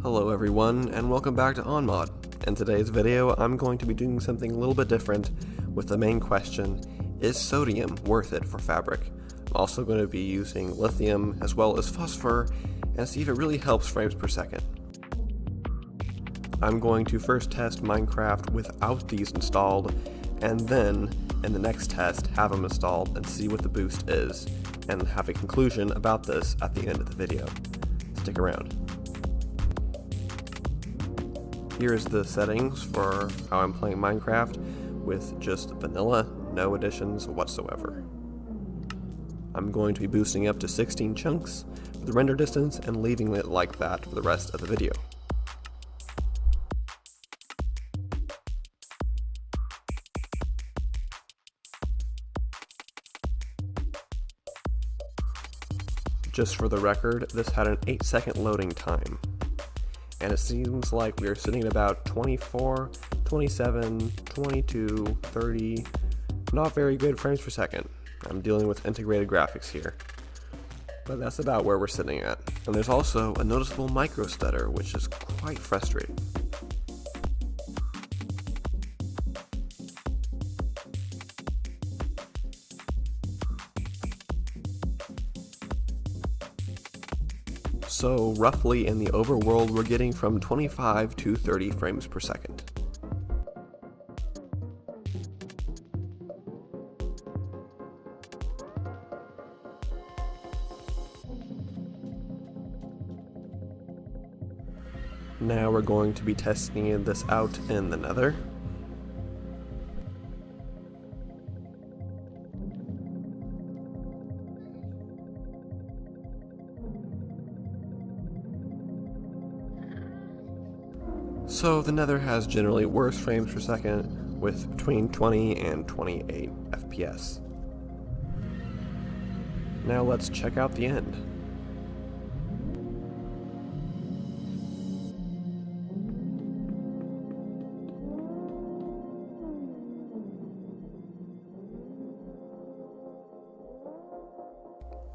Hello everyone, and welcome back to OnMod. In today's video, I'm going to be doing something a little bit different with the main question, is sodium worth it for fabric? I'm also going to be using lithium as well as phosphor and see if it really helps frames per second. I'm going to first test Minecraft without these installed, and then in the next test have them installed and see what the boost is, and have a conclusion about this at the end of the video. Stick around. Here's the settings for how I'm playing Minecraft with just vanilla, no additions whatsoever. I'm going to be boosting up to 16 chunks for the render distance and leaving it like that for the rest of the video. Just for the record, this had an 8-second loading time. And it seems like we are sitting at about 24, 27, 22, 30, not very good frames per second. I'm dealing with integrated graphics here. But that's about where we're sitting at. And there's also a noticeable micro stutter, which is quite frustrating. So roughly in the overworld we're getting from 25 to 30 frames per second. Now we're going to be testing this out in the Nether. So the Nether has generally worse frames per second with between 20 and 28 FPS. Now let's check out the end.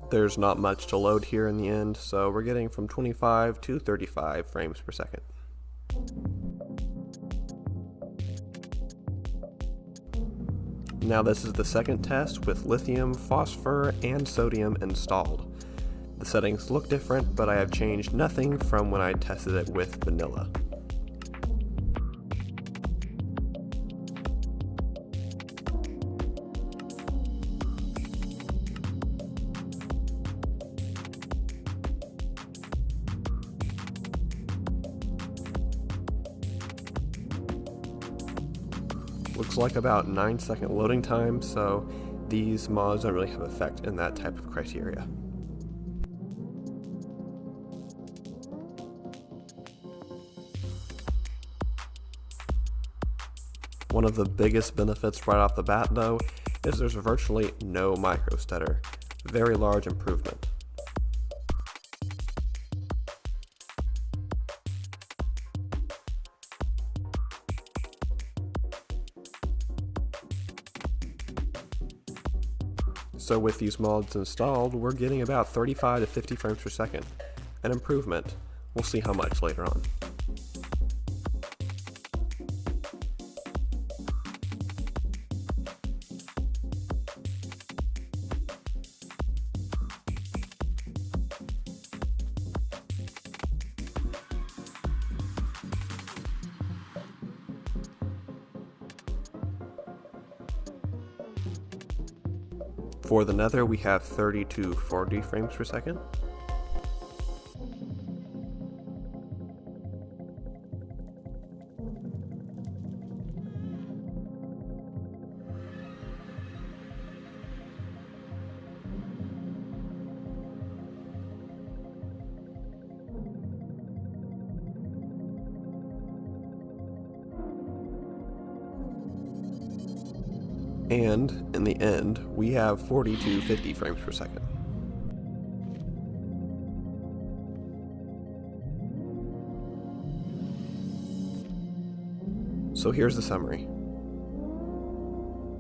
There's not much to load here in the end, so we're getting from 25 to 35 frames per second. Now this is the second test with lithium, phosphor, and sodium installed. The settings look different, but I have changed nothing from when I tested it with vanilla. Looks like about 9-second loading time, so these mods don't really have effect in that type of criteria. One of the biggest benefits right off the bat though is there's virtually no micro stutter. Very large improvement. So with these mods installed, we're getting about 35 to 50 frames per second. An improvement. We'll see how much later on. For the Nether, we have 30 to 40 frames per second. And in the end, we have 40 to 50 frames per second. So here's the summary.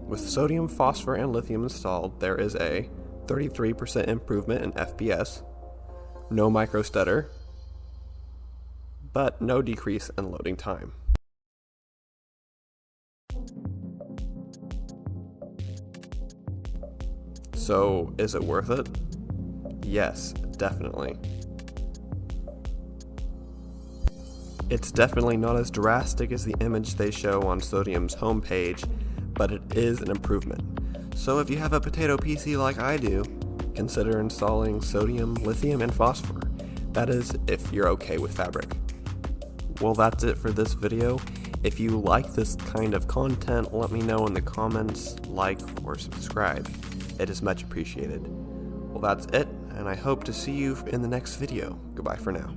With sodium, phosphor, and lithium installed, there is a 33% improvement in FPS, no micro stutter, but no decrease in loading time. So, is it worth it? Yes, definitely. It's definitely not as drastic as the image they show on Sodium's homepage, but it is an improvement. So if you have a potato PC like I do, consider installing Sodium, Lithium, and Phosphor. That is, if you're okay with Fabric. Well, that's it for this video. If you like this kind of content, let me know in the comments, like, or subscribe. It is much appreciated. Well, that's it, and I hope to see you in the next video. Goodbye for now.